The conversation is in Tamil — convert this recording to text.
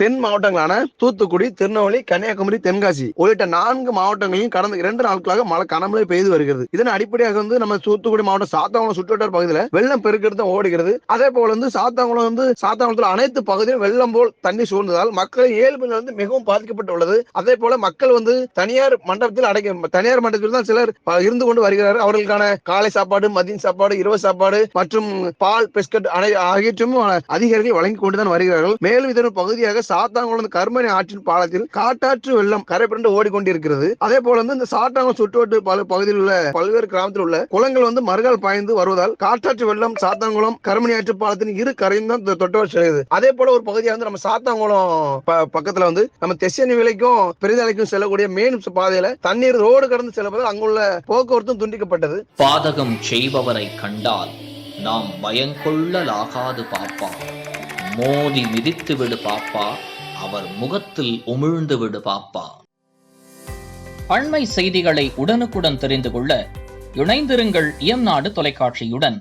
தென் மாவட்டங்களான தூத்துக்குடி, திருநெல்வேலி, கன்னியாகுமரி, தென்காசி உள்ளிட்ட 4 மாவட்டங்களிலும் கடந்த 2 நாட்களாக மழை கனமழை பெய்து வருகிறது. இதன் அடிப்படையாக நம்ம தூத்துக்குடி மாவட்டம் சாத்தாங்குளம் சுற்றுவட்டார பகுதியில் வெள்ளம் பெருக்கெடுத்து ஓடுகிறது. அதே போல சாத்தாங்குளத்தில் அனைத்து பகுதியும் வெள்ளம் போல் தண்ணி சூழ்ந்ததால் மக்கள் இயல்பு மிகவும் பாதிக்கப்பட்டுள்ளது. அதே போல மக்கள் தனியார் மண்டபத்தில் தான் சிலர் இருந்து கொண்டு வருகிறார்கள். அவர்களுக்கான காலை சாப்பாடு, மதிய சாப்பாடு, இரவு சாப்பாடு மற்றும் பால், பிஸ்கட் ஆகியவற்றும் அதிகாரிகள் வழங்கி கொண்டுதான் வருகிறார்கள். மேலும் இதன் பகுதியாக சாத்தாங்குளம் கருமணி ஆற்றின் பாலத்தில் காட்டாற்று வெள்ளம் கரை புரண்டு ஓடிக்கொண்டிருக்கிறது. அதே போல இந்த சாத்தாங்குளம் சுற்றுவட்டார பகுதியில் உள்ள பல்வேறு கிராமத்தில் உள்ள குளங்கள் மறுகால் பாய்ந்து வருவதால் காட்டாற்று வெள்ளம் சாத்தாங்குளம் கருமணி ஆற்று பாலத்தின் இரு கரையும் தான் தொட்டவர் செல்கிறது. அதே போல ஒரு பகுதியாக நம்ம சாத்தாங்குளம் பக்கத்துல நம்ம தெசனி விலைக்கும் பெரிதாலைக்கும் செல்லக்கூடிய மெயின் பாதையில தண்ணீர் ரோடு கடந்து செல்வதால் அங்குள்ள போக்குவரத்தும் துண்டிக்கப்பட்டது. பாதகம் செய்பவரை கண்டால் நாம் பயங்கொள்ளலாகாது பாப்பா, மோதி மிதித்து விடு பாப்பா, அவர் முகத்தில் உமிழ்ந்து விடு பாப்பா. அண்மை செய்திகளை உடனுக்குடன் தெரிந்து கொள்ள இணைந்திருங்கள் இயம்நாடு தொலைக்காட்சியுடன்.